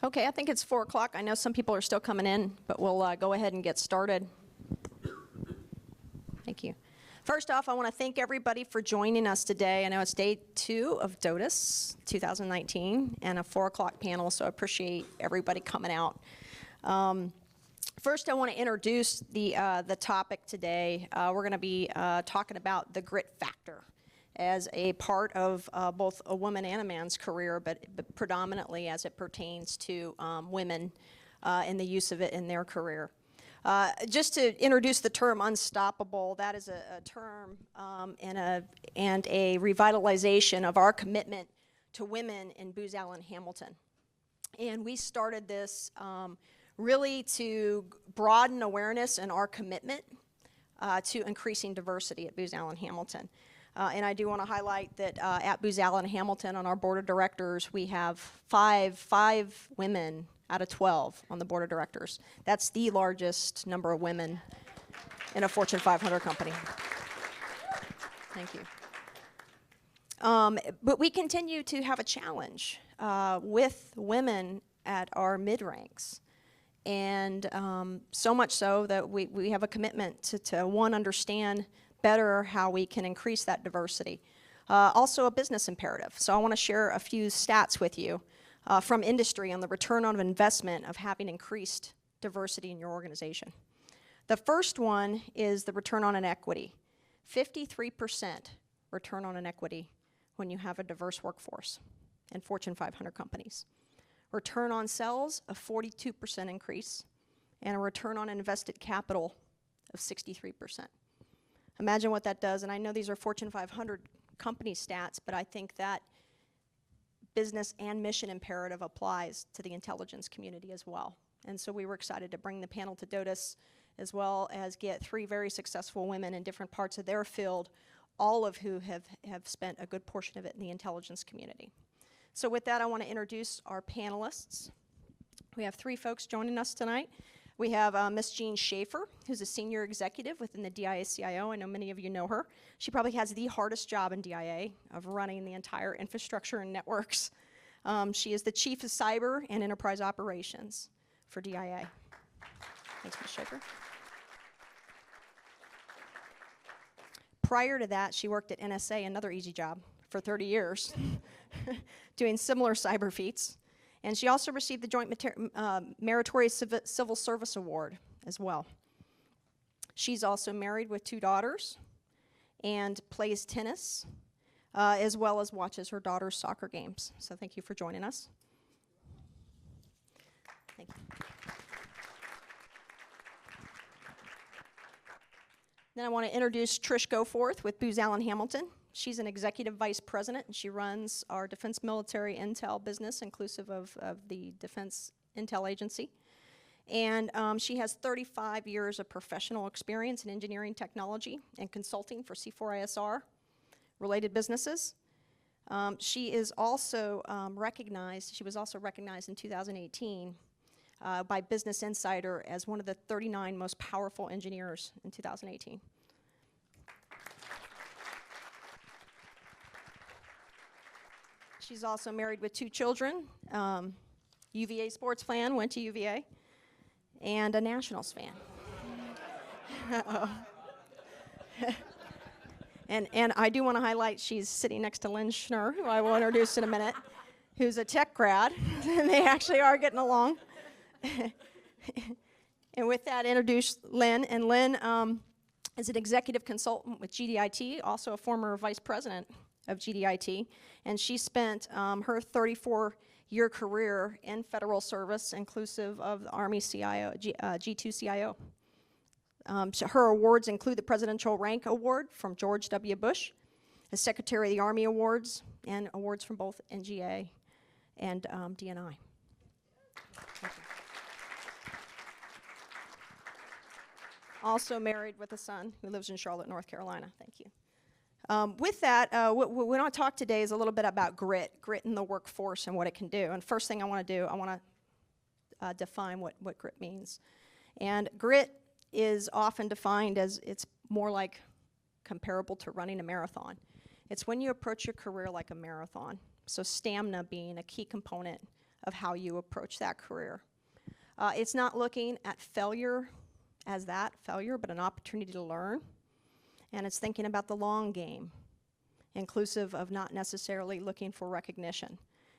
Okay, I think it's 4 o'clock. I know some people are still coming in, but we'll go ahead and get started. Thank you. First off, I want to thank everybody for joining us today. I know it's day 2 of DoDIIS 2019 and a 4 o'clock panel, so I appreciate everybody coming out. First, I want to introduce the topic today. We're going to be talking about the grit factor as a part of both a woman and a man's career, but predominantly as it pertains to women and the use of it in their career. Just to introduce the term unstoppable, that is a term and a revitalization of our commitment to women in Booz Allen Hamilton. And we started this really to broaden awareness and our commitment to increasing diversity at Booz Allen Hamilton. And I do want to highlight that at Booz Allen Hamilton on our board of directors, we have five women out of 12 on the board of directors. That's the largest number of women in a Fortune 500 company. Thank you. But we continue to have a challenge with women at our mid-ranks. And so much so that we have a commitment to one, understand better how we can increase that diversity. Also a business imperative. So I want to share a few stats with you from industry on the return on investment of having increased diversity in your organization. The first one is the return on an equity. 53% return on an equity when you have a diverse workforce in Fortune 500 companies. Return on sales, a 42% increase, and a return on invested capital of 63%. Imagine what that does, and I know these are Fortune 500 company stats, but I think that business and mission imperative applies to the intelligence community as well. And so we were excited to bring the panel to DoDIIS, as well as get 3 very successful women in different parts of their field, all of who have spent a good portion of it in the intelligence community. So with that, I want to introduce our panelists. We have 3 folks joining us tonight. We have Ms. Jean Schaefer, who's a senior executive within the DIA-CIO. I know many of you know her. She probably has the hardest job in DIA of running the entire infrastructure and networks. She is the Chief of Cyber and Enterprise Operations for DIA. Thanks, Ms. Schaefer. Prior to that, she worked at NSA, another easy job, for 30 years, doing similar cyber feats. And she also received the Joint Meritorious Civil Service Award as well. She's also married with 2 daughters and plays tennis, as well as watches her daughter's soccer games. So thank you for joining us. Thank you. Then I want to introduce Trish Goforth with Booz Allen Hamilton. She's an executive vice president, and she runs our defense military intel business, inclusive of the Defense Intel Agency. And she has 35 years of professional experience in engineering technology and consulting for C4ISR related businesses. She is also recognized, she was also recognized in 2018 by Business Insider as one of the 39 most powerful engineers in 2018. She's also married with 2 children, UVA sports fan, went to UVA, and a Nationals fan. And I do want to highlight she's sitting next to Lynn Schnur, who I will introduce in a minute, who's a tech grad, and they actually are getting along. And with that, introduce Lynn, and Lynn is an executive consultant with GDIT, also a former vice president of GDIT, and she spent her 34-year career in federal service, inclusive of the Army CIO, G2 CIO. So her awards include the Presidential Rank Award from George W. Bush, the Secretary of the Army Awards, and awards from both NGA and DNI. Also married with a son who lives in Charlotte, North Carolina. Thank you. With that, what we want to talk today is a little bit about grit in the workforce and what it can do. And first thing I want to do, I want to define what grit means. And grit is often defined as it's more like comparable to running a marathon. It's when you approach your career like a marathon. So stamina being a key component of how you approach that career. It's not looking at failure as that failure, but an opportunity to learn. And it's thinking about the long game, inclusive of not necessarily looking for recognition.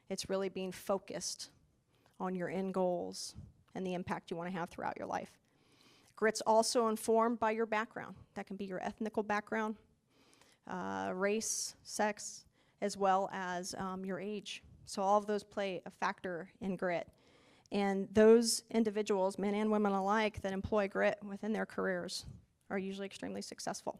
It's really being focused on your end goals and the impact you want to have throughout your life. Grit's also informed by your background. That can be your ethnical background, race, sex, as well as your age. So all of those play a factor in grit. And those individuals, men and women alike, that employ grit within their careers are usually extremely successful.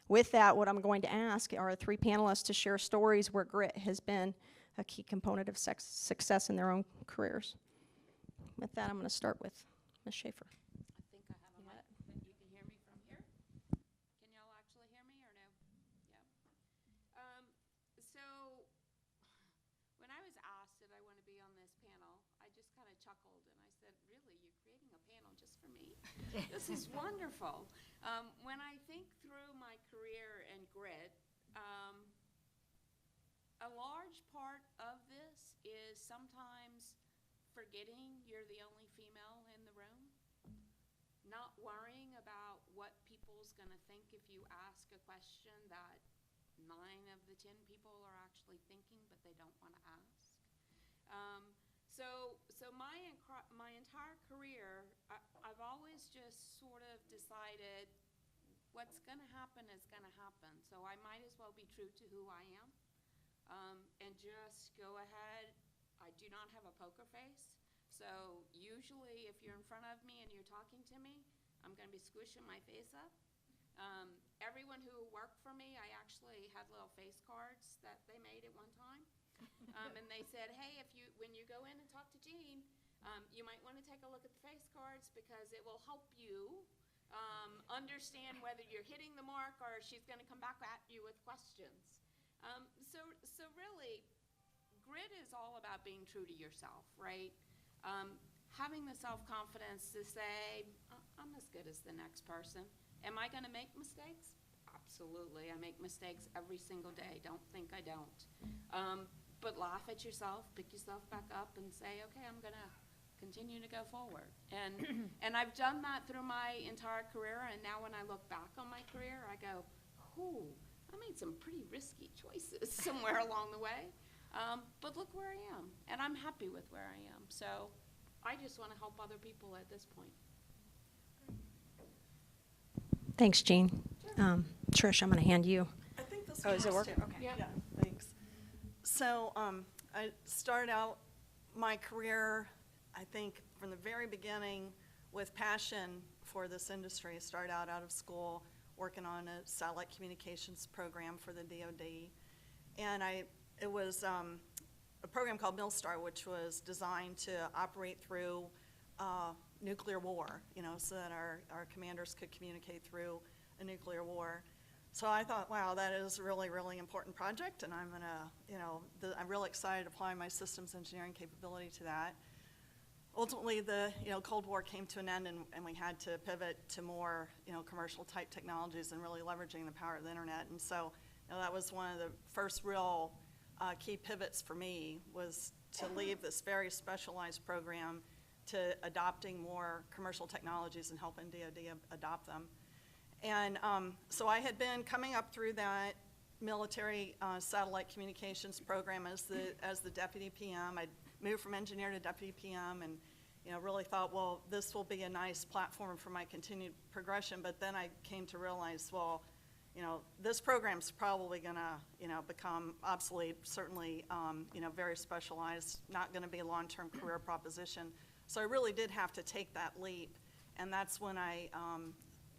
With that, what I'm going to ask are 3 panelists to share stories where grit has been a key component of success in their own careers. With that, I'm going to start with Ms. Schaefer. I think I have a mic that you can hear me from here. Can y'all actually hear me or no? Yeah. So when I was asked did I want to be on this panel, I just kind of chuckled and I said, really, you're creating a panel just for me? This is wonderful. When I think through my career and grit, a large part of this is sometimes forgetting you're the only female in the room, not worrying about what people's going to think if you ask a question that 9 of the 10 people are actually thinking, but they don't want to ask. So my entire career, I've always just sort of decided what's going to happen is going to happen. So I might as well be true to who I am and just go ahead. I do not have a poker face. So usually if you're in front of me and you're talking to me, I'm going to be squishing my face up. Everyone who worked for me, I actually had little face cards that they made at one time. And they said, hey, when you go in and talk to Jean, you might want to take a look at the face cards because it will help you understand whether you're hitting the mark or she's going to come back at you with questions. So really, grit is all about being true to yourself, right? Having the self-confidence to say, I'm as good as the next person. Am I going to make mistakes? Absolutely. I make mistakes every single day. Don't think I don't. But laugh at yourself, pick yourself back up, and say, okay, I'm going to continue to go forward. And I've done that through my entire career, and now when I look back on my career, I go, ooh, I made some pretty risky choices somewhere along the way. But look where I am, and I'm happy with where I am. So I just want to help other people at this point. Thanks, Jean. Trish, I'm going to hand you. I think this Oh, does it work? too. Okay. Yeah, thanks. So I started out my career, I think, from the very beginning with passion for this industry. I started out of school working on a satellite communications program for the DoD. And it was a program called MILSTAR, which was designed to operate through nuclear war, so that our commanders could communicate through a nuclear war. So I thought, wow, that is a really, really important project, and I'm gonna, I'm really excited to apply my systems engineering capability to that. Ultimately, the Cold War came to an end, and we had to pivot to more commercial type technologies and really leveraging the power of the internet. And so that was one of the first real key pivots for me, was to leave this very specialized program to adopting more commercial technologies and helping DoD adopt them. And so I had been coming up through that military satellite communications program as the deputy PM. I'd moved from engineer to deputy PM, and really thought, well, this will be a nice platform for my continued progression. But then I came to realize, well, this program's probably gonna become obsolete. Certainly, very specialized, not going to be a long-term career proposition. So I really did have to take that leap, and that's when I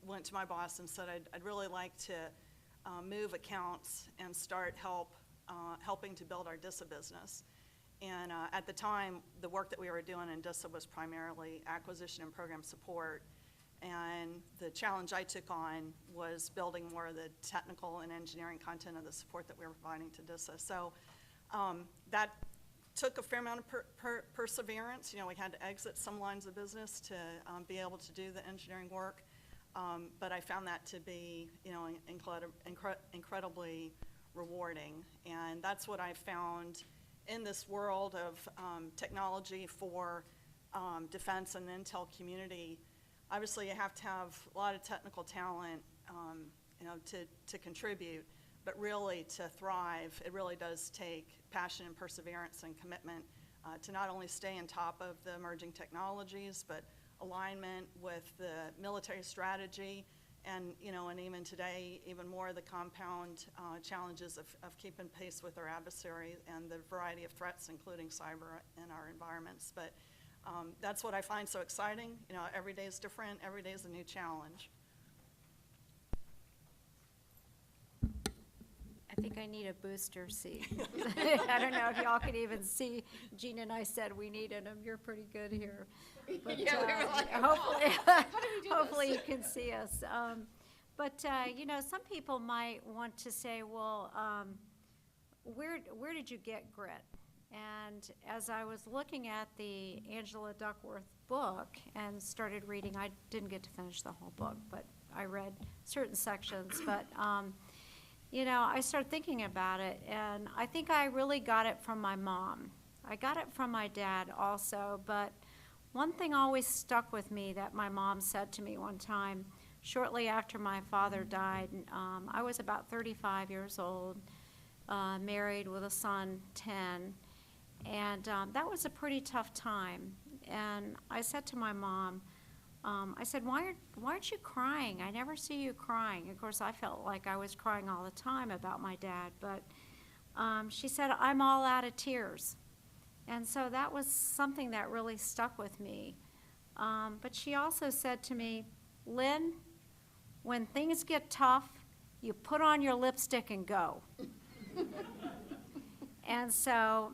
went to my boss and said I'd really like to move accounts and start helping to build our DISA business. And at the time, the work that we were doing in DISA was primarily acquisition and program support. And the challenge I took on was building more of the technical and engineering content of the support that we were providing to DISA. So that took a fair amount of perseverance. We had to exit some lines of business to be able to do the engineering work. But I found that to be, incredibly rewarding. And that's what I found in this world of technology for defense and intel community, obviously you have to have a lot of technical talent, you know, to contribute, but really to thrive, it really does take passion and perseverance and commitment to not only stay on top of the emerging technologies, but alignment with the military strategy, and, you know, and even today, even more the compound challenges of keeping pace with our adversary and the variety of threats, including cyber in our environments. But that's what I find so exciting. You know, every day is different, every day is a new challenge. I think I need a booster seat. I don't know if y'all can even see. Gina and I said we needed them. You're pretty good here. But, Yeah, we were like, hopefully, do hopefully this? you can see us. But you know, some people might want to say, well, where did you get grit? And as I was looking at the Angela Duckworth book and started reading, I didn't get to finish the whole book, but I read certain sections. But you know, I started thinking about it, and I think I really got it from my mom. I got it from my dad also, but one thing always stuck with me that my mom said to me one time, shortly after my father died. I was about 35 years old, married with a son, 10, and that was a pretty tough time. And I said to my mom, I said, why aren't you crying? I never see you crying. Of course, I felt like I was crying all the time about my dad, but she said, I'm all out of tears. And so that was something that really stuck with me. But she also said to me, Lynn, when things get tough, you put on your lipstick and go. And so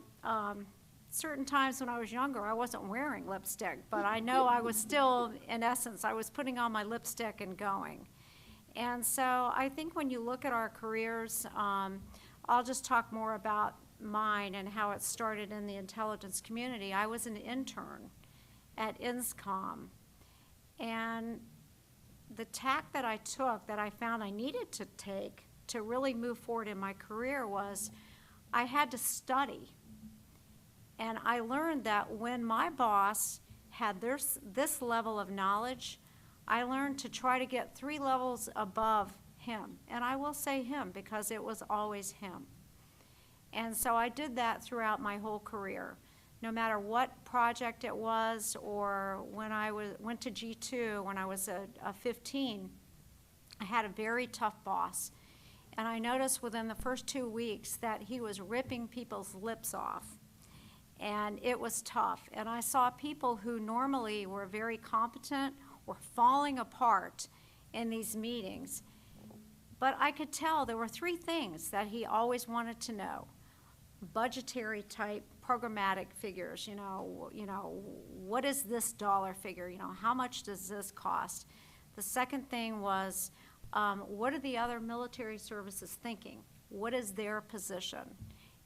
certain times when I was younger, I wasn't wearing lipstick, but I know I was still, in essence, I was putting on my lipstick and going. And so I think when you look at our careers, I'll just talk more about mine and how it started in the intelligence community. I was an intern at INSCOM, and the tack that I took that I found I needed to take to really move forward in my career was I had to study. And I learned that when my boss had this level of knowledge, I learned to try to get 3 levels above him. And I will say him because it was always him. And so I did that throughout my whole career. No matter what project it was, or when I went to G2 when I was a 15, I had a very tough boss. And I noticed within the first 2 weeks that he was ripping people's lips off. And it was tough. And I saw people who normally were very competent were falling apart in these meetings. But I could tell there were 3 things that he always wanted to know. Budgetary type programmatic figures, you know, what is this dollar figure? You know, how much does this cost? The second thing was, what are the other military services thinking? What is their position?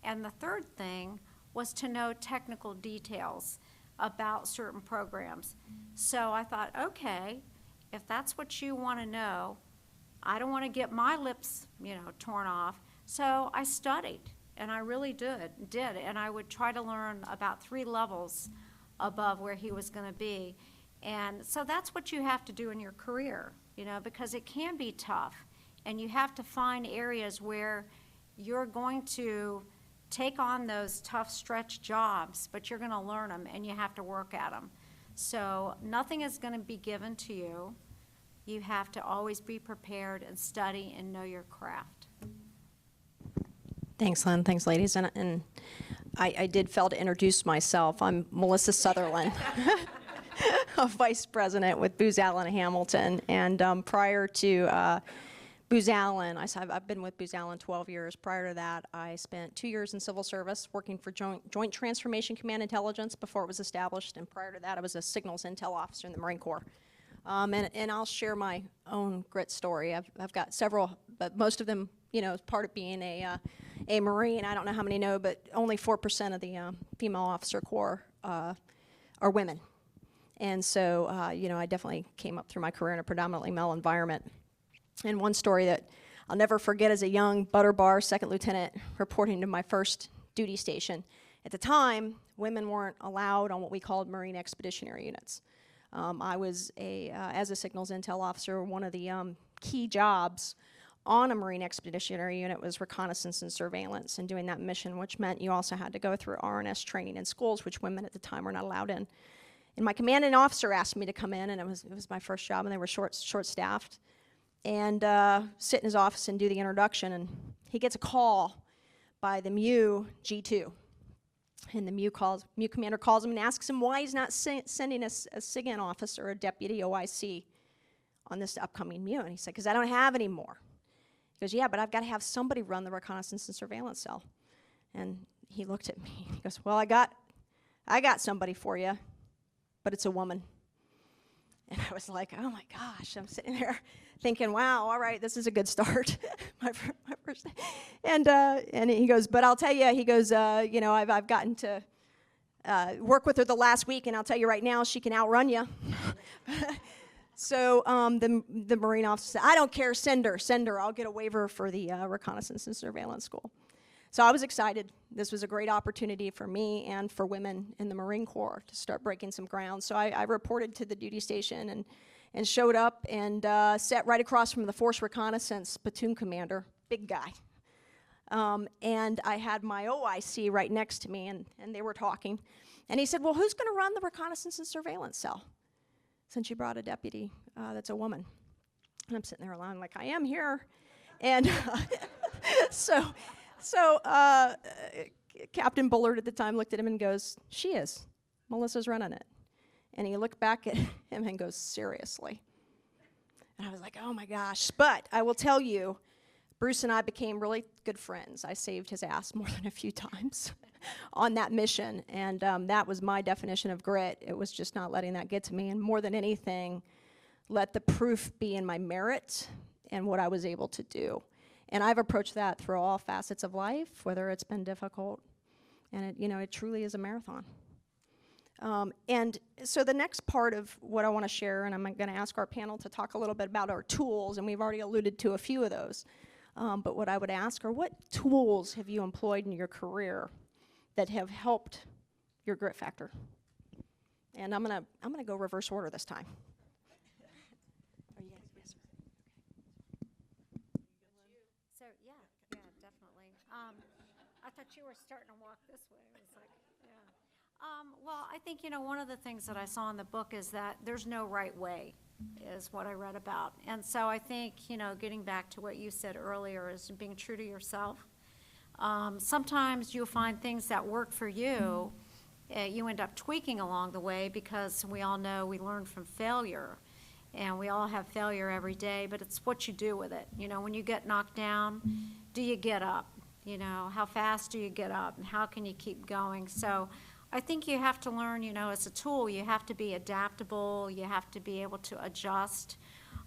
And the third thing was to know technical details about certain programs. So I thought, okay, if that's what you want to know, I don't want to get my lips, torn off. So I studied, and I really did, and I would try to learn about 3 levels above where he was going to be. And so that's what you have to do in your career, because it can be tough, and you have to find areas where you're going to take on those tough stretch jobs, but you're going to learn them, and you have to work at them. So nothing is going to be given to you. You have to always be prepared and study and know your craft. Thanks, Lynn. Thanks, ladies. And I did fail to introduce myself. I'm Melissa Sutherland, a vice president with Booz Allen Hamilton. And prior to Booz Allen, I've been with Booz Allen 12 years. Prior to that, I spent 2 years in civil service working for Joint Transformation Command Intelligence before it was established. And prior to that, I was a signals intel officer in the Marine Corps. And I'll share my own grit story. I've got several, but most of them, as part of being a Marine. I don't know how many know, but only 4% of the female officer corps are women. And so, I definitely came up through my career in a predominantly male environment. And one story that I'll never forget as a young butter bar second lieutenant reporting to my first duty station. At the time, women weren't allowed on what we called Marine Expeditionary Units. I was, as a signals intel officer, one of the key jobs on a Marine Expeditionary Unit was reconnaissance and surveillance and doing that mission, which meant you also had to go through RNS training in schools, which women at the time were not allowed in. And my commanding officer asked me to come in, and it was my first job, and they were short-staffed, and sit in his office and do the introduction, and he gets a call by the MU G2. And the MU commander calls him and asks him why he's not sending a SIGINT officer, a deputy OIC, on this upcoming MU. And he said, because I don't have any more. He goes, yeah, but I've got to have somebody run the reconnaissance and surveillance cell. And he looked at me. He goes, well, I got somebody for you, but it's a woman. And I was like, oh my gosh, I'm sitting there thinking, wow, all right, this is a good start. my first day. And he goes, but I'll tell you, he goes, you know, I've gotten to work with her the last week, and I'll tell you right now, she can outrun you. So the Marine officer said, I don't care, send her. I'll get a waiver for the reconnaissance and surveillance school. So I was excited. This was a great opportunity for me and for women in the Marine Corps to start breaking some ground. So I reported to the duty station and showed up and sat right across from the Force Reconnaissance platoon commander, big guy. And I had my OIC right next to me, and they were talking. And he said, well, who's going to run the reconnaissance and surveillance cell, since you brought a deputy that's a woman? And I'm sitting there alone like, I am here. And so Captain Bullard at the time looked at him and goes, she is. Melissa's running it. And he looked back at him and goes, seriously? And I was like, oh my gosh. But I will tell you, Bruce and I became really good friends. I saved his ass more than a few times on that mission. And that was my definition of grit. It was just not letting that get to me. And more than anything, let the proof be in my merit and what I was able to do. And I've approached that through all facets of life, whether it's been difficult. And it truly is a marathon. And so the next part of what I want to share, and I'm going to ask our panel to talk a little bit about our tools, and we've already alluded to a few of those. But what I would ask are, what tools have you employed in your career that have helped your grit factor? And I'm gonna go reverse order this time. So, yeah, definitely. I thought you were starting to walk this way. I was like, yeah. Well, I think, one of the things that I saw in the book is that there's no right way, is what I read about. And so I think, getting back to what you said earlier is being true to yourself. Sometimes you'll find things that work for you, you end up tweaking along the way, because we all know we learn from failure. And we all have failure every day, but it's what you do with it. When you get knocked down, do you get up? How fast do you get up, and how can you keep going? So I think you have to learn, as a tool, you have to be adaptable, you have to be able to adjust,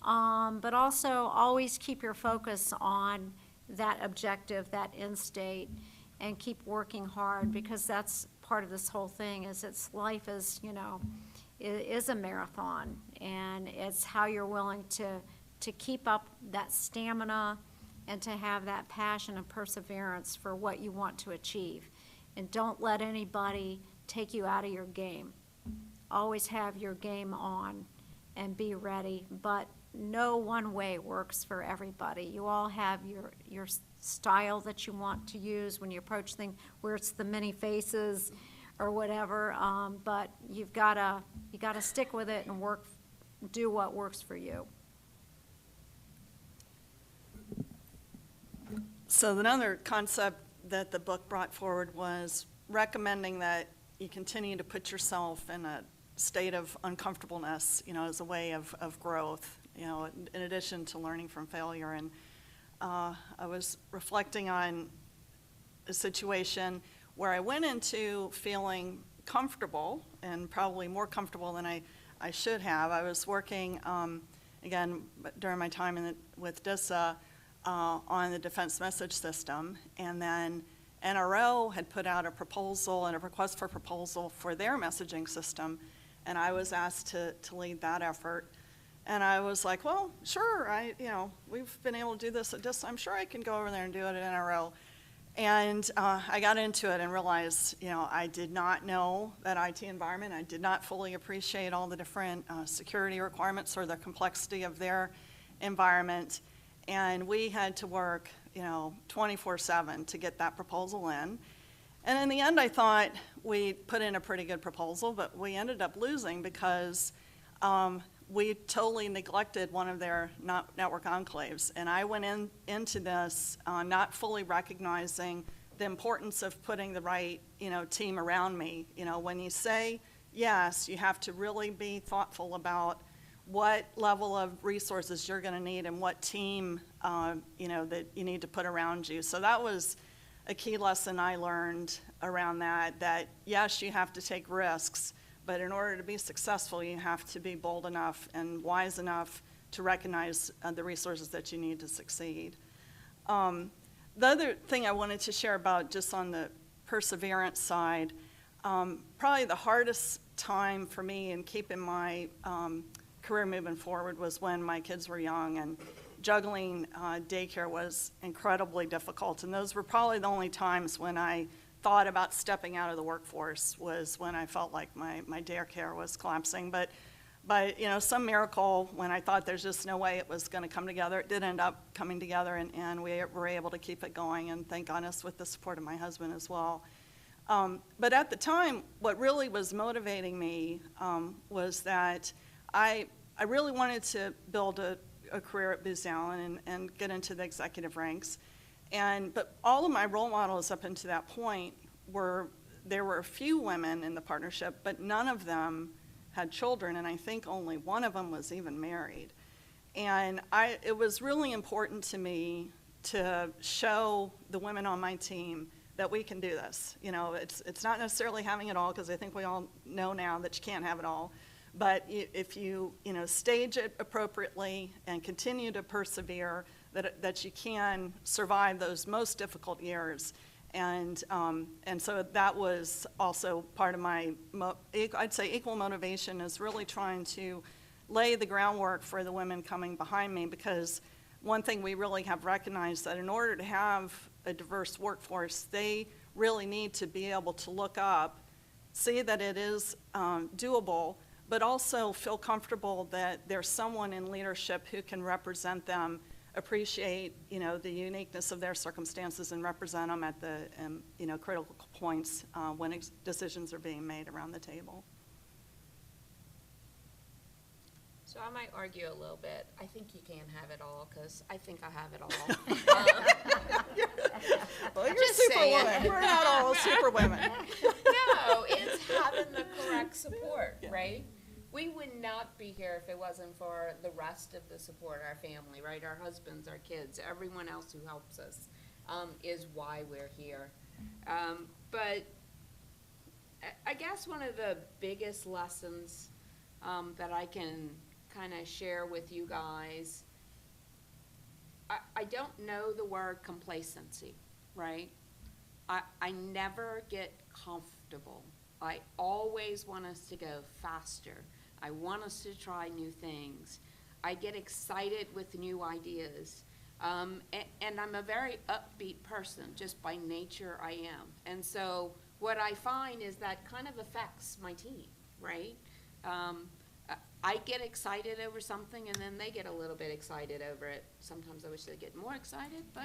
but also always keep your focus on that objective, that end state, and keep working hard, because that's part of this whole thing, life is, is a marathon, and it's how you're willing to keep up that stamina and to have that passion and perseverance for what you want to achieve. And don't let anybody take you out of your game. Always have your game on and be ready, but no one way works for everybody. You all have your style that you want to use when you approach things, where it's the many faces or whatever, but you gotta stick with it and do what works for you. So another concept that the book brought forward was recommending that you continue to put yourself in a state of uncomfortableness, as a way of growth, in addition to learning from failure. And I was reflecting on a situation where I went into feeling comfortable, and probably more comfortable than I should have. I was working, again, during my time with DISA, on the defense message system, and then NRO had put out a proposal and a request for proposal for their messaging system, and I was asked to lead that effort. And I was like, well, sure, we've been able to do this at DISA. I'm sure I can go over there and do it at NRO. And I got into it and realized, I did not know that IT environment. I did not fully appreciate all the different security requirements or the complexity of their environment. And we had to work, 24/7 to get that proposal in. And in the end, I thought we put in a pretty good proposal, but we ended up losing because we totally neglected one of their network enclaves. And I went into this not fully recognizing the importance of putting the right, team around me. When you say yes, you have to really be thoughtful about what level of resources you're going to need and what team, that you need to put around you. So that was a key lesson I learned around that yes, you have to take risks, but in order to be successful, you have to be bold enough and wise enough to recognize the resources that you need to succeed. The other thing I wanted to share about just on the perseverance side, probably the hardest time for me in keeping my career moving forward was when my kids were young, and juggling daycare was incredibly difficult. And those were probably the only times when I thought about stepping out of the workforce, was when I felt like my daycare was collapsing. But some miracle, when I thought there's just no way it was going to come together, it did end up coming together, and we were able to keep it going, and thank goodness with the support of my husband as well. But at the time, what really was motivating me was that I really wanted to build a career at Booz Allen and get into the executive ranks. But all of my role models up until that point there were a few women in the partnership, but none of them had children, and I think only one of them was even married. And it was really important to me to show the women on my team that we can do this. It's not necessarily having it all, because I think we all know now that you can't have it all. But if you stage it appropriately and continue to persevere, that you can survive those most difficult years. And so that was also part of my, I'd say, equal motivation, is really trying to lay the groundwork for the women coming behind me, because one thing we really have recognized, that in order to have a diverse workforce, they really need to be able to look up, see that it is doable, but also feel comfortable that there's someone in leadership who can represent them, appreciate the uniqueness of their circumstances, and represent them at the critical points when decisions are being made around the table. So I might argue a little bit. I think you can have it all, because I think I have it all. Well, you're Just Superwoman. saying. We're not all Superwomen. No, it's having the correct support, right? We would not be here if it wasn't for the rest of the support, our family, right? Our husbands, our kids, everyone else who helps us is why we're here. But I guess one of the biggest lessons that I can kind of share with you guys, I don't know the word complacency, right? I never get comfortable. I always want us to go faster. I want us to try new things. I get excited with new ideas. And I'm a very upbeat person, just by nature I am. And so what I find is that kind of affects my team, right? I get excited over something, and then they get a little bit excited over it. Sometimes I wish they'd get more excited, but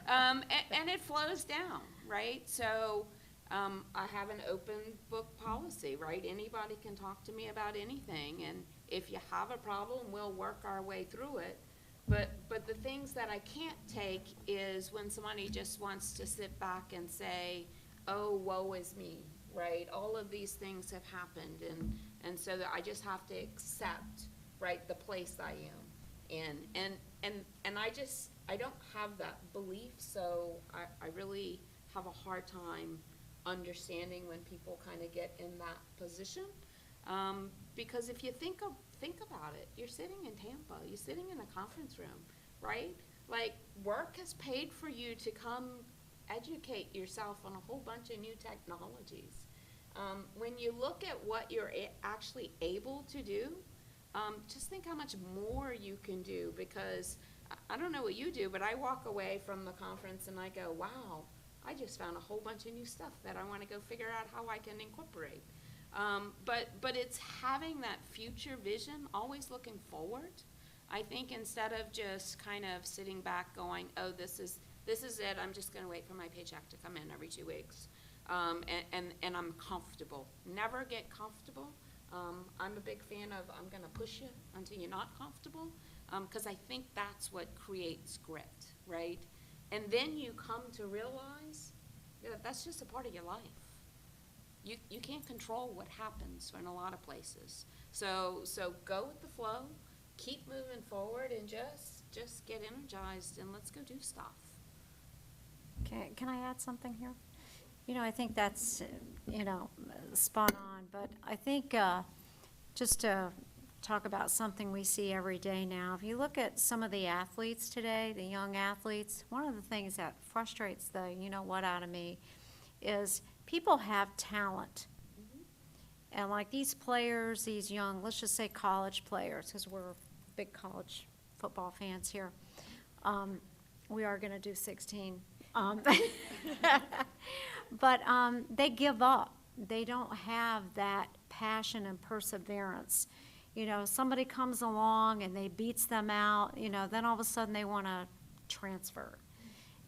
and it flows down, right? So I have an open book policy, right? Anybody can talk to me about anything, and if you have a problem, we'll work our way through it. But the things that I can't take is when somebody just wants to sit back and say, oh, woe is me, right? All of these things have happened, and so that I just have to accept, right, the place I am in. And I don't have that belief, so I really have a hard time understanding when people kind of get in that position. Because if you think about it, you're sitting in Tampa, you're sitting in a conference room, right? Like, work has paid for you to come educate yourself on a whole bunch of new technologies. When you look at what you're actually able to do, just think how much more you can do, because I don't know what you do, but I walk away from the conference and I go, wow, I just found a whole bunch of new stuff that I want to go figure out how I can incorporate. But it's having that future vision, always looking forward. I think instead of just kind of sitting back going, oh, this is it, I'm just going to wait for my paycheck to come in every 2 weeks. And I'm comfortable. Never get comfortable. I'm a big fan of I'm going to push you until you're not comfortable, because I think that's what creates grit, right? And then you come to realize that that's just a part of your life. You can't control what happens in a lot of places. So go with the flow, keep moving forward, and just get energized and let's go do stuff. Can I add something here? You know, I think that's, spot on, but I think just to talk about something we see every day now, if you look at some of the athletes today, the young athletes, one of the things that frustrates the you-know-what out of me is people have talent. And like these players, these young, let's just say college players, because we're big college football fans here. We are going to do 16. But they give up. They don't have that passion and perseverance. Somebody comes along and they beats them out, then all of a sudden they want to transfer.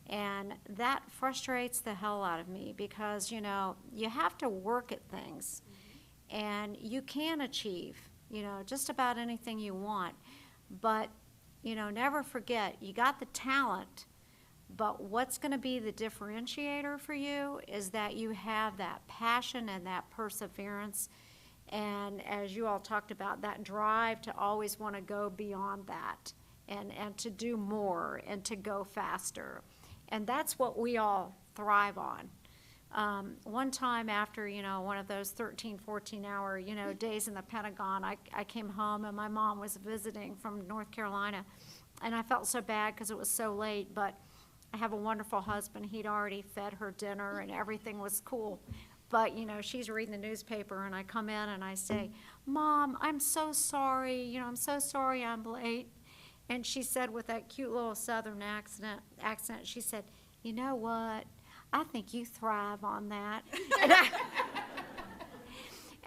And that frustrates the hell out of me because, you have to work at things. And you can achieve, just about anything you want. But, never forget, you got the talent. But what's going to be the differentiator for you is that you have that passion and that perseverance. And as you all talked about, that drive to always want to go beyond that and to do more and to go faster. And that's what we all thrive on. One time after, one of those 13, 14-hour, days in the Pentagon, I came home and my mom was visiting from North Carolina. And I felt so bad because it was so late, but I have a wonderful husband. He'd already fed her dinner and everything was cool. But, she's reading the newspaper and I come in and I say, Mom, I'm so sorry. I'm so sorry I'm late. And she said with that cute little Southern accent, she said, you know what? I think you thrive on that.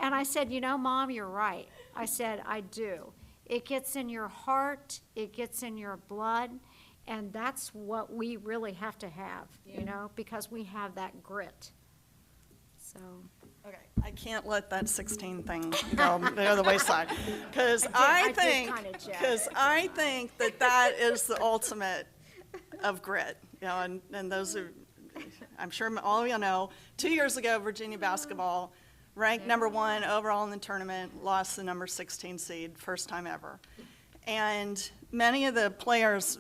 And I said, Mom, you're right. I said, I do. It gets in your heart. It gets in your blood. And that's what we really have to have, because we have that grit. So. Okay, I can't let that 16 thing go the other wayside, because I think that is the ultimate of grit. And those are, I'm sure all of you know, 2 years ago, Virginia basketball ranked #1 overall in the tournament, lost the number 16 seed, first time ever. And many of the players,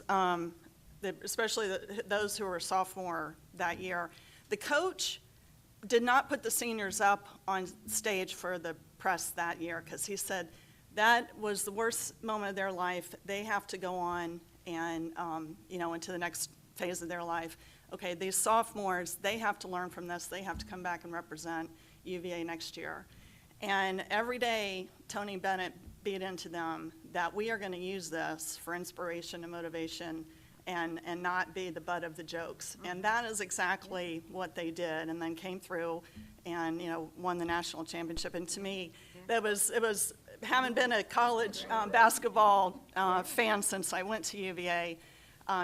especially those who were sophomore that year, the coach did not put the seniors up on stage for the press that year because he said that was the worst moment of their life. They have to go on and, into the next phase of their life. Okay, these sophomores, they have to learn from this. They have to come back and represent UVA next year. And every day, Tony Bennett beat into them that we are going to use this for inspiration and motivation and not be the butt of the jokes. And that is exactly what they did, and then came through and, won the national championship. And to me, it was having been a college basketball fan since I went to UVA,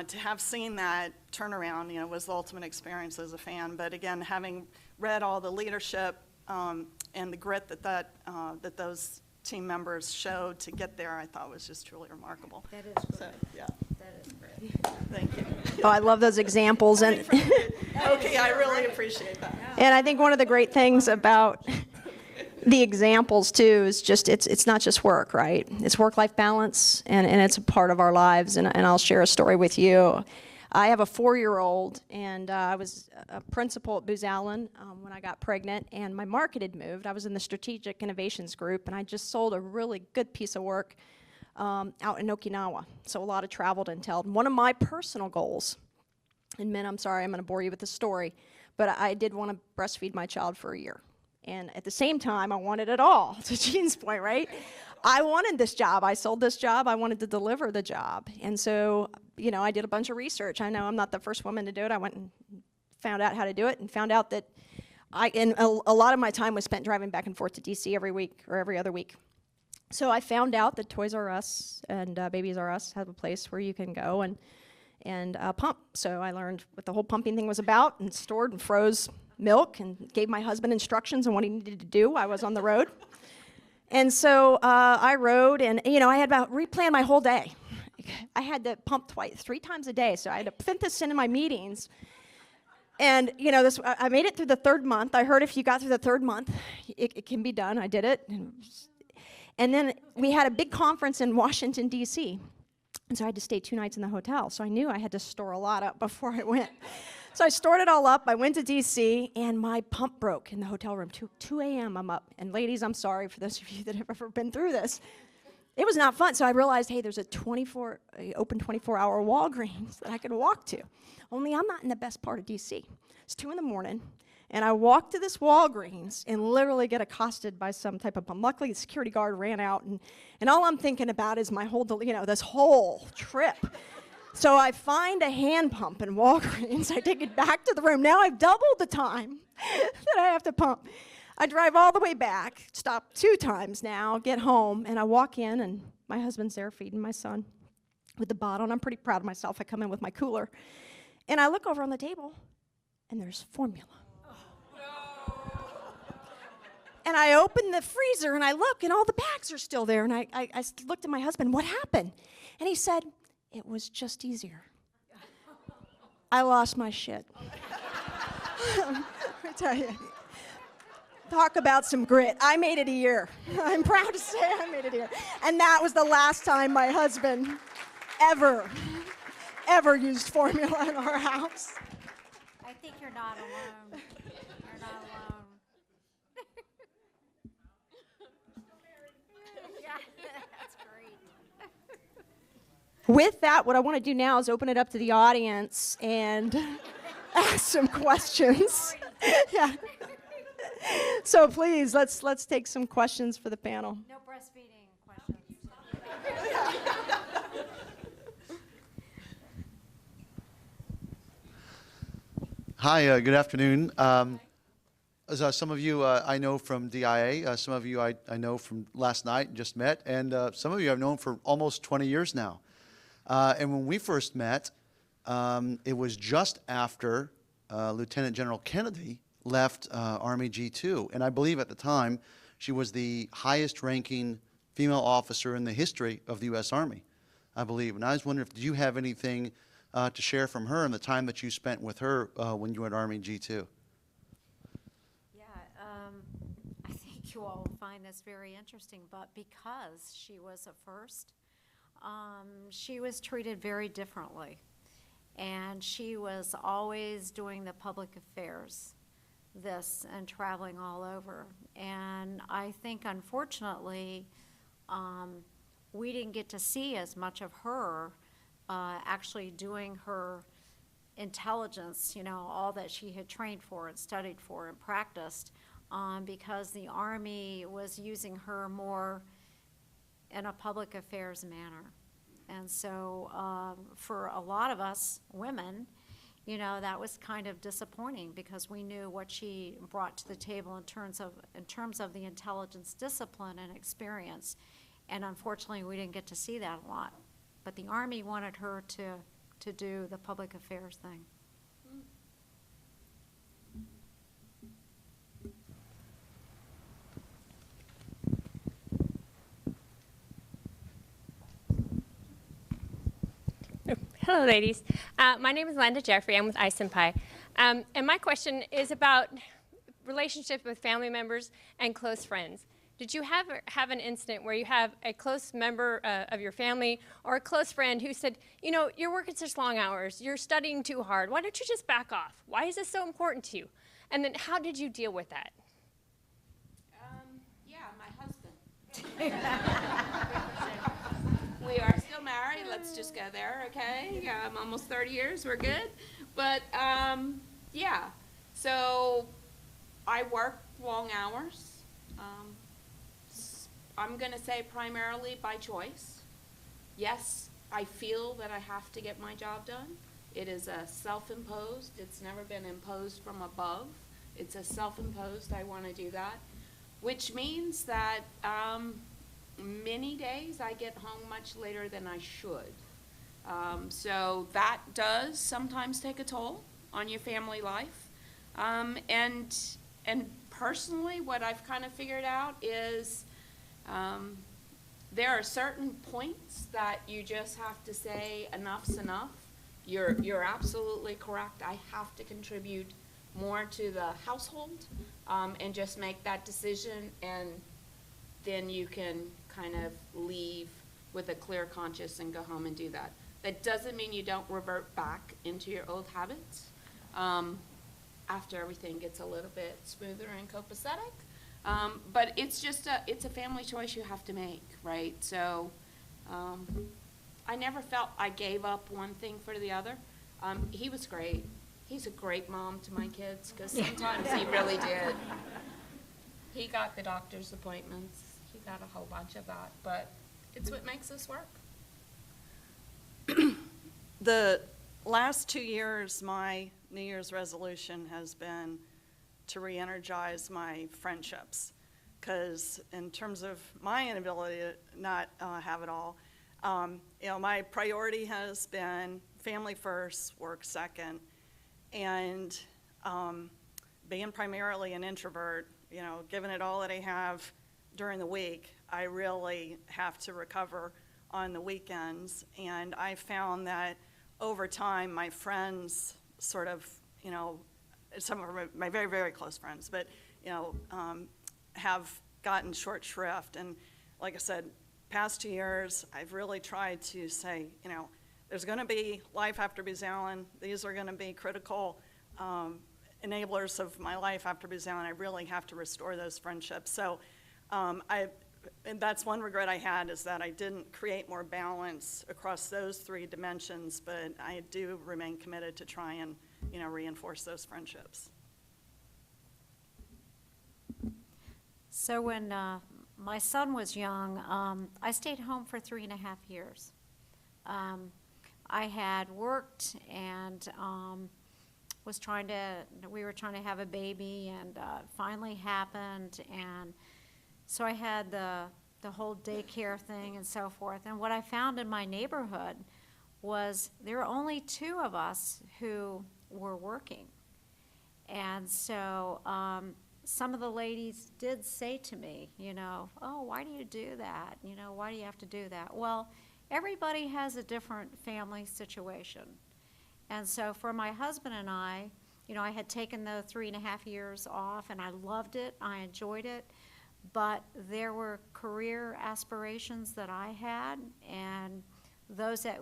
to have seen that turnaround, was the ultimate experience as a fan. But again, having read all the leadership and the grit that those team members showed to get there, I thought was just truly remarkable. That is great. So, yeah. That is great. Thank you. Oh, I love those examples. And Okay, I really appreciate that. And I think one of the great things about the examples too is just it's not just work, right? It's work-life balance, and it's a part of our lives. And I'll share a story with you. I have a 4-year-old, and I was a principal at Booz Allen when I got pregnant, and my market had moved. I was in the Strategic Innovations Group, and I just sold a really good piece of work out in Okinawa, so a lot of travel to entailed. One of my personal goals, and Min, I'm sorry, I'm going to bore you with the story, but I did want to breastfeed my child for a year. And at the same time, I wanted it all, to Jean's point, right? I wanted this job. I sold this job. I wanted to deliver the job. And so, you know, I did a bunch of research. I know I'm not the first woman to do it. I went and found out how to do it and found out that a lot of my time was spent driving back and forth to DC every week or every other week. So I found out that Toys R Us and Babies R Us have a place where you can go and pump. So I learned what the whole pumping thing was about and stored and froze milk and gave my husband instructions on what he needed to do. I was on the road. And so I rode, and you know, I had about replanned my whole day. I had to pump 3 times a day, so I had to fit this into my meetings. And you know, I made it through the 3rd month. I heard if you got through the 3rd month, it can be done. I did it. And then we had a big conference in Washington, D.C., and so I had to stay 2 nights in the hotel. So I knew I had to store a lot up before I went. So I stored it all up. I went to D.C., and my pump broke in the hotel room. 2 a.m. I'm up. And ladies, I'm sorry for those of you that have ever been through this. It was not fun. So I realized, hey, there's a open 24-hour Walgreens that I could walk to. Only I'm not in the best part of D.C. It's 2 in the morning, and I walked to this Walgreens and literally get accosted by some type of pump. Luckily, the security guard ran out, and all I'm thinking about is my whole, you know, this whole trip. So I find a hand pump in Walgreens. I take it back to the room. Now I've doubled the time that I have to pump. I drive all the way back, stop 2 times now, get home, and I walk in, and my husband's there feeding my son with the bottle, and I'm pretty proud of myself. I come in with my cooler, and I look over on the table, and there's formula. And I open the freezer, and I look, and all the bags are still there, and I looked at my husband, what happened? And he said, it was just easier. I lost my shit. Let me tell you. Talk about some grit. I made it a year. I'm proud to say I made it a year. And that was the last time my husband ever used formula in our house. I think you're not alone. You're not alone. Yeah, that's great. With that, what I want to do now is open it up to the audience and ask some questions. Yeah. So please, let's take some questions for the panel. No breastfeeding questions. Hi, good afternoon. As some of you I know from DIA, some of you I know from last night and just met, and some of you I've known for almost 20 years now. And when we first met, it was just after Lieutenant General Kennedy left Army G2, and I believe at the time she was the highest ranking female officer in the history of the U.S. Army, I believe. And I was wondering, did you have anything to share from her and the time that you spent with her when you were at Army G2? Yeah, I think you all will find this very interesting, but because she was a first, she was treated very differently. And she was always doing the public affairs, and traveling all over. And I think, unfortunately, we didn't get to see as much of her actually doing her intelligence, you know, all that she had trained for and studied for and practiced, because the Army was using her more in a public affairs manner. And so for a lot of us women, you know, that was kind of disappointing because we knew what she brought to the table in terms of the intelligence discipline and experience. And unfortunately, we didn't get to see that a lot. But the Army wanted her to do the public affairs thing. Hello, ladies. My name is Linda Jeffrey. I'm with Ice and Pie. And my question is about relationships with family members and close friends. Did you have an incident where you have a close member of your family or a close friend who said, you know, you're working such long hours, you're studying too hard, why don't you just back off? Why is this so important to you? And then how did you deal with that? Yeah, my husband. We are still married. Let's just go there, okay? Almost 30 years. We're good. But, yeah. So I work long hours. I'm going to say primarily by choice. Yes, I feel that I have to get my job done. It is a self-imposed. It's never been imposed from above. It's a self-imposed, I want to do that, which means that many days I get home much later than I should. So that does sometimes take a toll on your family life. And personally, what I've kind of figured out is there are certain points that you just have to say enough's enough. You're absolutely correct. I have to contribute more to the household and just make that decision, and then you can kind of leave with a clear conscience and go home and do that. That doesn't mean you don't revert back into your old habits after everything gets a little bit smoother and copacetic. But it's just it's a family choice you have to make, right? So I never felt I gave up one thing for the other. He was great. He's a great mom to my kids, because sometimes he really did. He got the doctor's appointments. He got a whole bunch of that, but it's what makes us work. The last 2 years, my New Year's resolution has been to re-energize my friendships, because in terms of my inability to not have it all, my priority has been family first, work second, and being primarily an introvert, given it all that I have during the week, I really have to recover on the weekends. And I found that over time, my friends sort of, some of my very, very close friends, but, have gotten short shrift. And like I said, past 2 years, I've really tried to say, there's going to be life after Booz Allen. These are going to be critical enablers of my life after Booz Allen. I really have to restore those friendships. So and that's one regret I had, is that I didn't create more balance across those 3 dimensions, but I do remain committed to try and, reinforce those friendships. So when my son was young, I stayed home for 3.5 years. I had worked and we were trying to have a baby, and finally happened, and so I had the whole daycare thing and so forth. And what I found in my neighborhood was there were only 2 of us who were working. And so some of the ladies did say to me, oh, why do you do that? Why do you have to do that? Well, everybody has a different family situation. And so for my husband and I had taken the 3.5 years off, and I loved it. I enjoyed it. But there were career aspirations that I had, and those that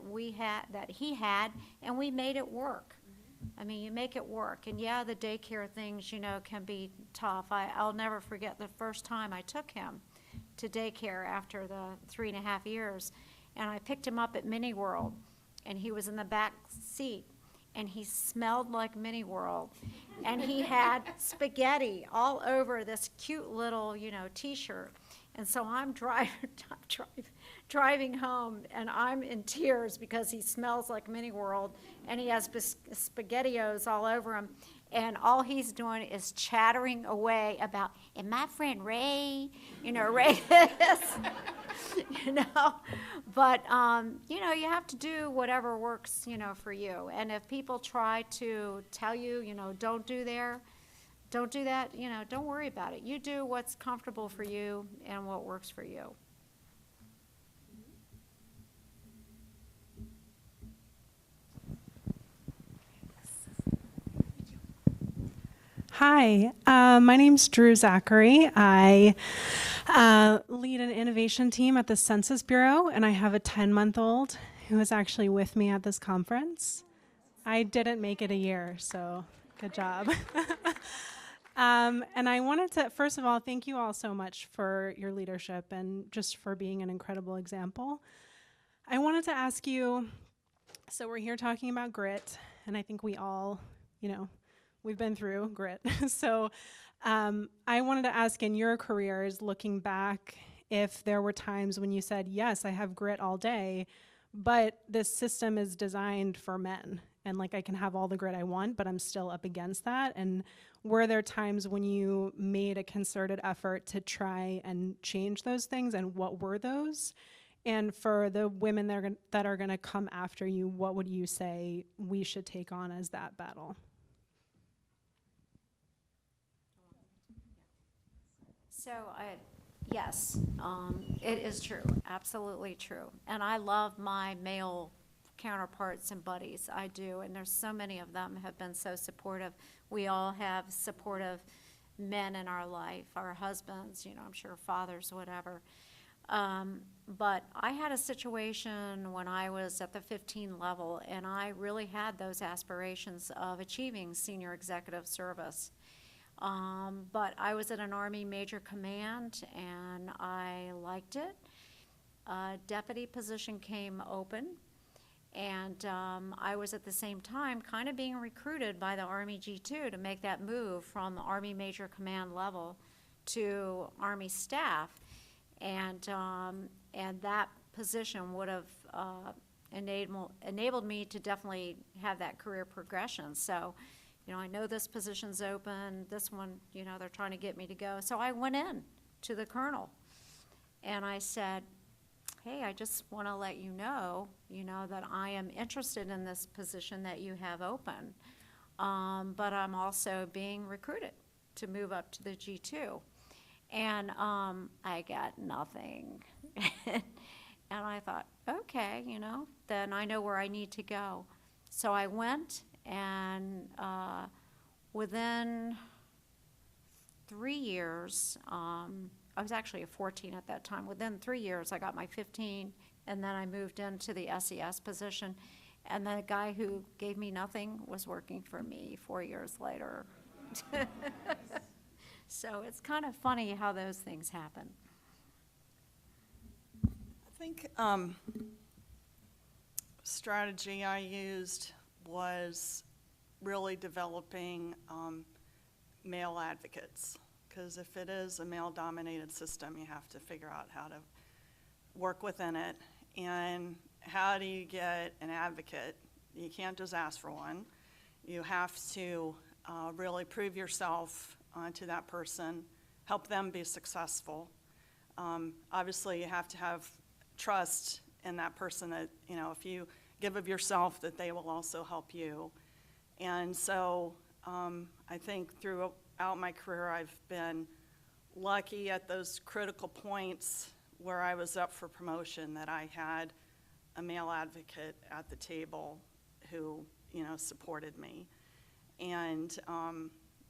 he had, and we made it work. I mean, you make it work. And yeah, the daycare things, can be tough. I'll never forget the first time I took him to daycare after the 3.5 years, and I picked him up at Mini World, and he was in the back seat, and he smelled like Mini World, and he had spaghetti all over this cute little, T-shirt. And so I'm driving home, and I'm in tears because he smells like Mini World, and he has SpaghettiOs all over him, and all he's doing is chattering away about, and my friend Ray, Ray this, But, you have to do whatever works, for you. And if people try to tell you, don't do that, don't worry about it. You do what's comfortable for you and what works for you. Hi, my name's Drew Zachary. I lead an innovation team at the Census Bureau, and I have a 10-month-old who is actually with me at this conference. I didn't make it a year, so good job. And I wanted to, first of all, thank you all so much for your leadership and just for being an incredible example. I wanted to ask you, so we're here talking about grit, and I think we all, we've been through grit. So I wanted to ask, in your careers, looking back, if there were times when you said, yes, I have grit all day, but this system is designed for men, and like I can have all the grit I want, but I'm still up against that. And were there times when you made a concerted effort to try and change those things, and what were those? And for the women that are going to come after you, what would you say we should take on as that battle? So, yes, it is true, absolutely true. And I love my male counterparts and buddies, I do, and there's so many of them have been so supportive. We all have supportive men in our life, our husbands, I'm sure fathers, whatever. But I had a situation when I was at the 15 level, and I really had those aspirations of achieving senior executive service. But I was at an Army Major Command, and I liked it. A deputy position came open, and I was at the same time kind of being recruited by the Army G2 to make that move from the Army Major Command level to Army staff. And that position would have enabled me to definitely have that career progression. So, I know this position's open, this one, they're trying to get me to go. So I went in to the colonel, and I said, hey, I just want to let you know, that I am interested in this position that you have open, but I'm also being recruited to move up to the G2. And I got nothing. And I thought, okay, then I know where I need to go. So I went, and within 3 years, I was actually a 14 at that time. Within 3 years, I got my 15, and then I moved into the SES position. And the guy who gave me nothing was working for me 4 years later. So it's kind of funny how those things happen. I think strategy I used was really developing male advocates, because if it is a male-dominated system, you have to figure out how to work within it. And how do you get an advocate? You can't just ask for one. You have to really prove yourself to that person, help them be successful. Obviously, you have to have trust in that person that, if you give of yourself, that they will also help you. And so I think throughout my career, I've been lucky at those critical points where I was up for promotion, that I had a male advocate at the table who, supported me. And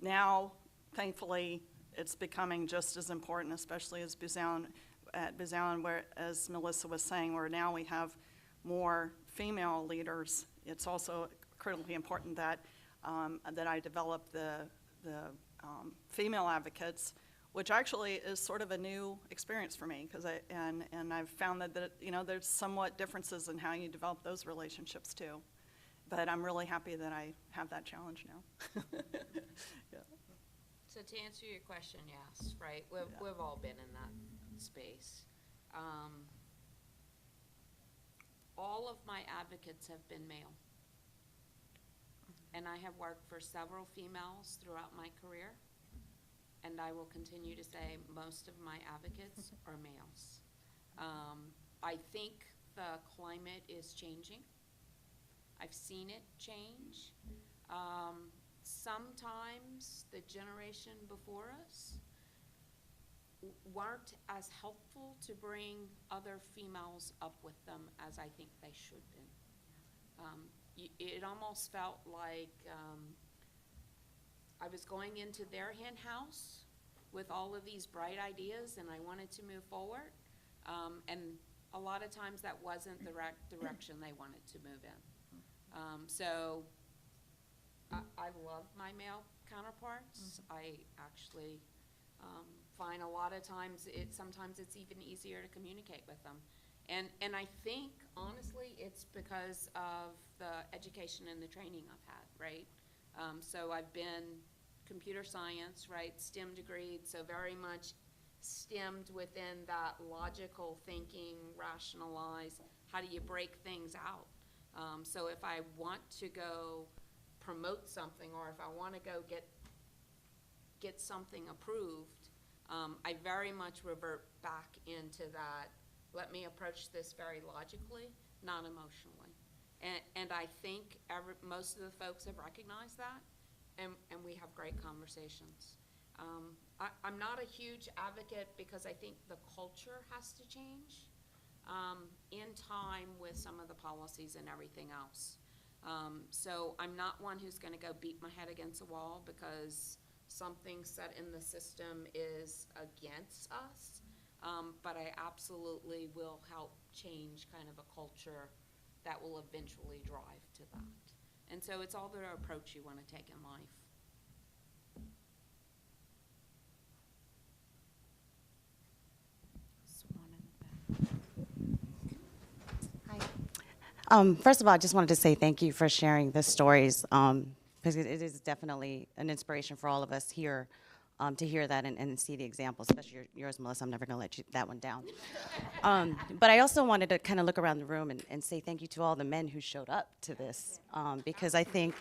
now, thankfully, it's becoming just as important, especially as at Booz Allen, where, as Melissa was saying, where now we have more female leaders. It's also critically important that that I develop the female advocates, which actually is sort of a new experience for me, because I've found that there's somewhat differences in how you develop those relationships too. But I'm really happy that I have that challenge now. Yeah. So to answer your question, yes, right? We've all been in that space. All of my advocates have been male. And I have worked for several females throughout my career. And I will continue to say most of my advocates are males. I think the climate is changing. I've seen it change. Sometimes the generation before us weren't as helpful to bring other females up with them as I think they should be. It almost felt like I was going into their hen house with all of these bright ideas, and I wanted to move forward. And a lot of times that wasn't the direction they wanted to move in. So I love my male counterparts. I actually find a lot of times sometimes it's even easier to communicate with them. And I think, honestly, it's because of the education and the training I've had, right? So I've been computer science, right, STEM degreed, so very much stemmed within that logical thinking, rationalize, how do you break things out? So if I want to go promote something, or if I want to go get something approved, I very much revert back into that, let me approach this very logically, not emotionally. And I think most of the folks have recognized that, and we have great conversations. I'm not a huge advocate because I think the culture has to change in time with some of the policies and everything else. So I'm not one who's going to go beat my head against a wall because something set in the system is against us, but I absolutely will help change kind of a culture that will eventually drive to that. And so it's all the approach you want to take in life. First of all, I just wanted to say thank you for sharing the stories, because it is definitely an inspiration for all of us here to hear that and see the example, especially yours, Melissa. I'm never going to let that one down. But I also wanted to kind of look around the room and say thank you to all the men who showed up to this, because I think,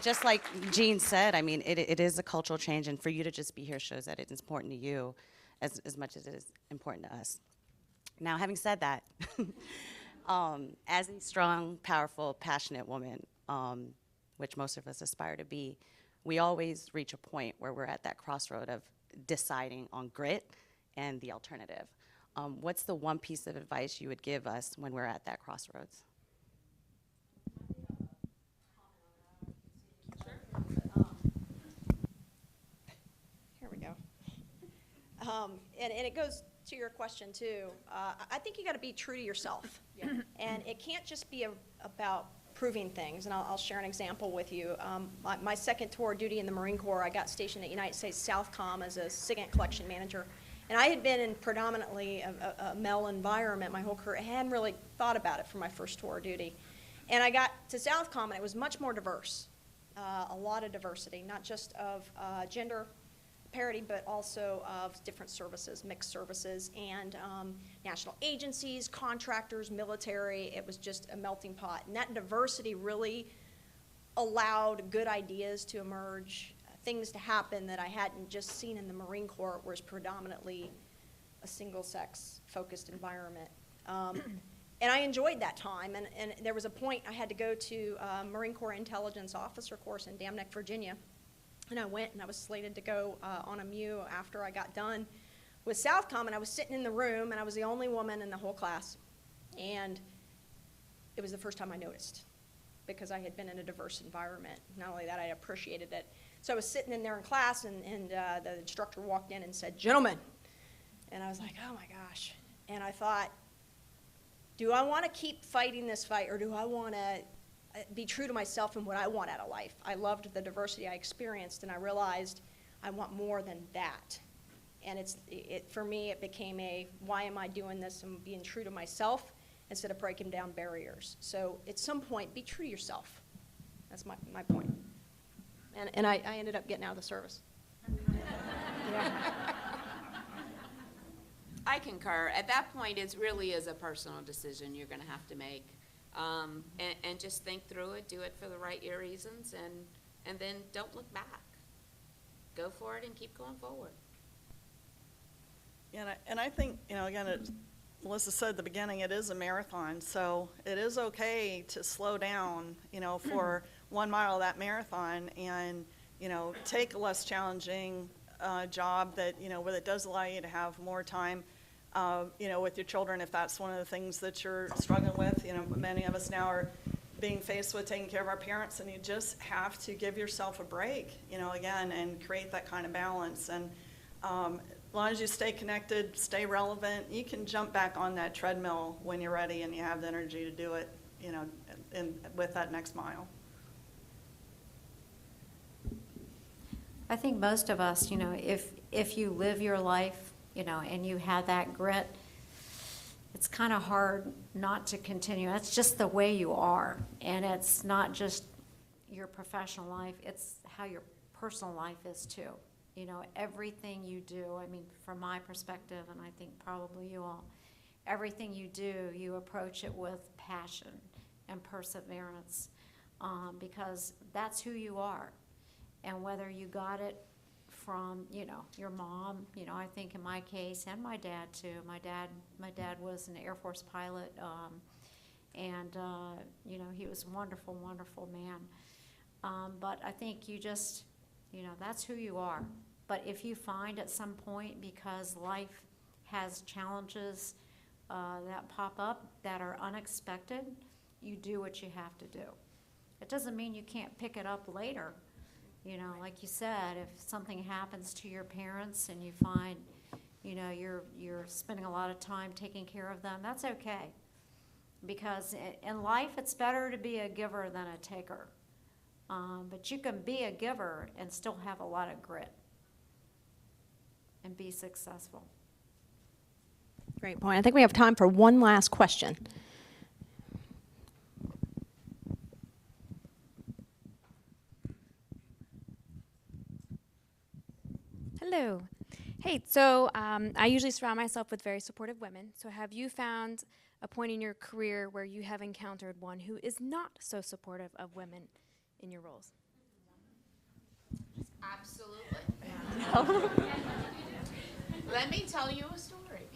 just like Jean said, I mean, it is a cultural change, and for you to just be here shows that it is important to you as much as it is important to us. Now, having said that, as a strong, powerful, passionate woman, which most of us aspire to be, we always reach a point where we're at that crossroad of deciding on grit and the alternative. What's the one piece of advice you would give us when we're at that crossroads? Here we go. And it goes to your question too. I think you got to be true to yourself. Yeah. And it can't just be about proving things. And I'll share an example with you. My second tour of duty in the Marine Corps, I got stationed at United States Southcom as a SIGINT collection manager. And I had been in predominantly a male environment my whole career. I hadn't really thought about it for my first tour of duty. And I got to Southcom and it was much more diverse. A lot of diversity, not just of gender parity, but also of different services, mixed services, and national agencies, contractors, military. It was just a melting pot. And that diversity really allowed good ideas to emerge, things to happen that I hadn't just seen in the Marine Corps, where it's predominantly a single-sex focused environment. And I enjoyed that time, and there was a point I had to go to Marine Corps Intelligence Officer course in Dam Neck, Virginia. And I went, and I was slated to go on a MU after I got done with Southcom, and I was sitting in the room, and I was the only woman in the whole class. And it was the first time I noticed, because I had been in a diverse environment. Not only that, I appreciated it. So I was sitting in there in class, and the instructor walked in and said, "Gentlemen." And I was like, oh my gosh. And I thought, do I want to keep fighting this fight, or do I want to be true to myself and what I want out of life? I loved the diversity I experienced, and I realized I want more than that. And for me, it became why am I doing this, and being true to myself instead of breaking down barriers. So at some point, be true to yourself. That's my point. And I ended up getting out of the service. Yeah. I concur. At that point, it really is a personal decision you're going to have to make. And just think through it, do it for the right reasons, and then don't look back. Go for it and keep going forward. Yeah, and I think, again, Melissa said at the beginning, it is a marathon, so it is okay to slow down, for 1 mile of that marathon, and, take a less challenging job that, where it does allow you to have more time with your children, if that's one of the things that you're struggling with. Many of us now are being faced with taking care of our parents, and you just have to give yourself a break, again, and create that kind of balance. And as long as you stay connected, stay relevant, you can jump back on that treadmill when you're ready and you have the energy to do it, with that next mile. I think most of us, if you live your life, and you have that grit, it's kind of hard not to continue. That's just the way you are. And it's not just, your professional life, it's how your personal life is too. You know, everything you do, I mean, from my perspective, and I think probably you all, everything you do, you approach it with passion and perseverance, because that's who you are. And whether you got it from, you know, your mom, you know, I think in my case, and my dad too. My dad was an Air Force pilot, and you know, he was a wonderful, wonderful man. But I think you just, you know, that's who you are. But if you find at some point, because life has challenges that pop up that are unexpected, you do what you have to do. It doesn't mean you can't pick it up later. You know, like you said, if something happens to your parents and you find, you know, you're spending a lot of time taking care of them, that's okay. Because in life, it's better to be a giver than a taker. But you can be a giver and still have a lot of grit and be successful. Great point. I think we have time for one last question. Hello. Hey, so I usually surround myself with very supportive women. So have you found a point in your career where you have encountered one who is not so supportive of women in your roles? Absolutely. Let me tell you a story.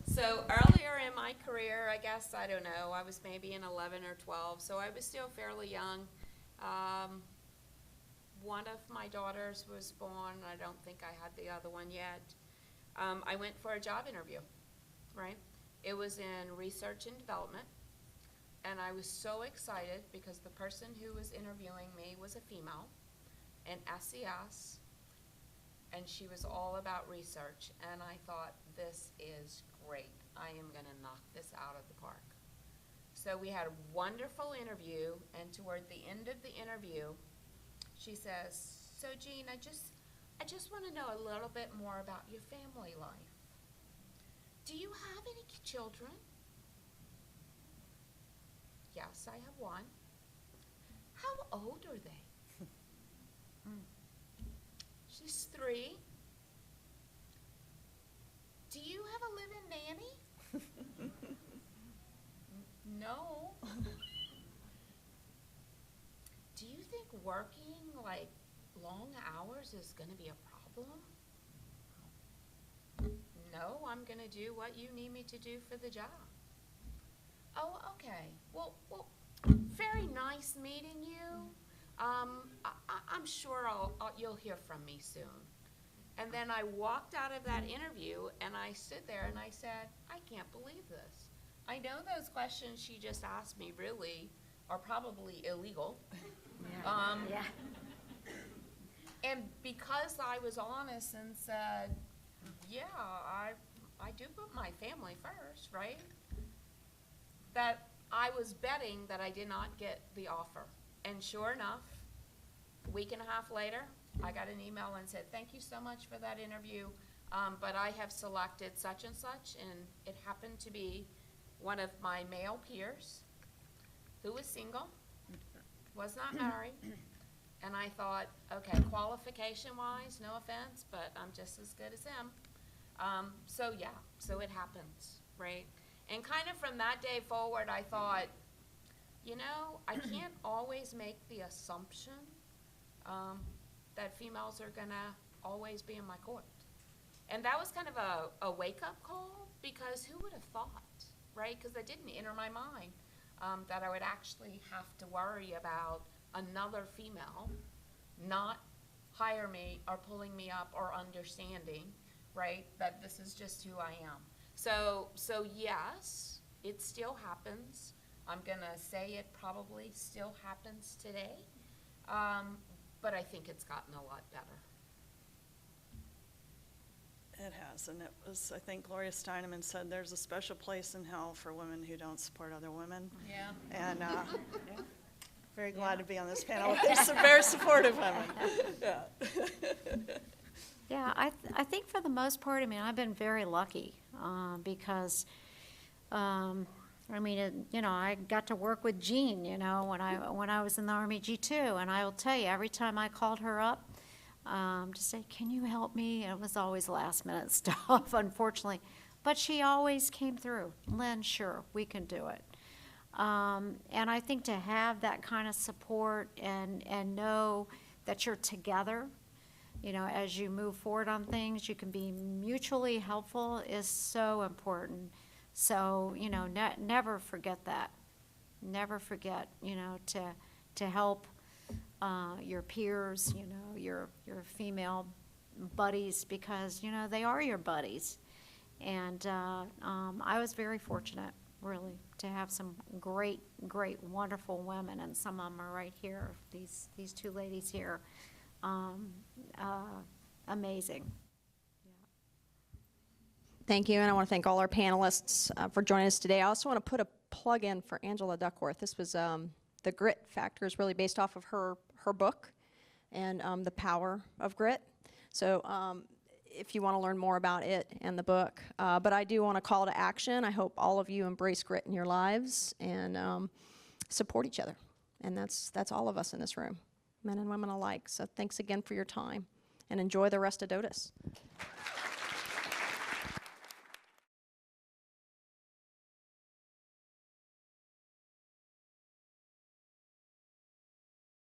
So earlier in my career, I guess, I don't know, I was maybe in 11 or 12, so I was still fairly young. One of my daughters was born. I don't think I had the other one yet. I went for a job interview, right? It was in research and development, and I was so excited because the person who was interviewing me was a female in SES, and she was all about research, and I thought, this is great. I am gonna knock this out of the park. So we had a wonderful interview, and toward the end of the interview, she says, so Jean, I just want to know a little bit more about your family life. Do you have any children? Yes, I have one. How old are they? She's 3. Do you have a live-in nanny? No. Do you think working like long hours is going to be a problem? No, I'm going to do what you need me to do for the job. Oh, okay. Well, very nice meeting you. I'm sure you'll hear from me soon. And then I walked out of that interview and I stood there and I said, I can't believe this. I know those questions she just asked me really are probably illegal. Yeah. And because I was honest and said, yeah, I do put my family first, right? That I was betting that I did not get the offer. And sure enough, a week and a half later, I got an email and said, thank you so much for that interview, but I have selected such and such, and it happened to be one of my male peers who was single, was not married, and I thought, okay, qualification-wise, no offense, but I'm just as good as him. So yeah, so it happens, right? And kind of from that day forward, I thought, you know, I can't always make the assumption that females are gonna always be in my court. And that was kind of a wake-up call, because who would have thought, right? Because it didn't enter my mind that I would actually have to worry about another female not hire me or pulling me up or understanding, right, that this is just who I am. So yes, it still happens. I'm gonna say it probably still happens today, but I think it's gotten a lot better. It has, and it was, I think Gloria Steineman said, there's a special place in hell for women who don't support other women. Yeah. And very glad to be on this panel with some very supportive women. Yeah. Yeah, I think for the most part, I mean, I've been very lucky because I mean, you know, I got to work with Jean, you know, when I was in the Army G2, and I will tell you, every time I called her up to say, can you help me? It was always last minute stuff, unfortunately. But she always came through. Lynn, sure, we can do it. And I think to have that kind of support and know that you're together, you know, as you move forward on things, you can be mutually helpful is so important. So, you know, never forget that. Never forget, you know, to help your peers, you know, your female buddies, because, you know, they are your buddies. And I was very fortunate, really, to have some great, wonderful women, and some of them are right here, these two ladies here. Amazing. Thank you, and I want to thank all our panelists for joining us today. I also want to put a plug in for Angela Duckworth. This was the Grit Factor is really based off of her book and the power of grit. So if you want to learn more about it and the book. But I do want to call to action. I hope all of you embrace grit in your lives and support each other. And that's all of us in this room, men and women alike. So thanks again for your time, and enjoy the rest of DoDIIS.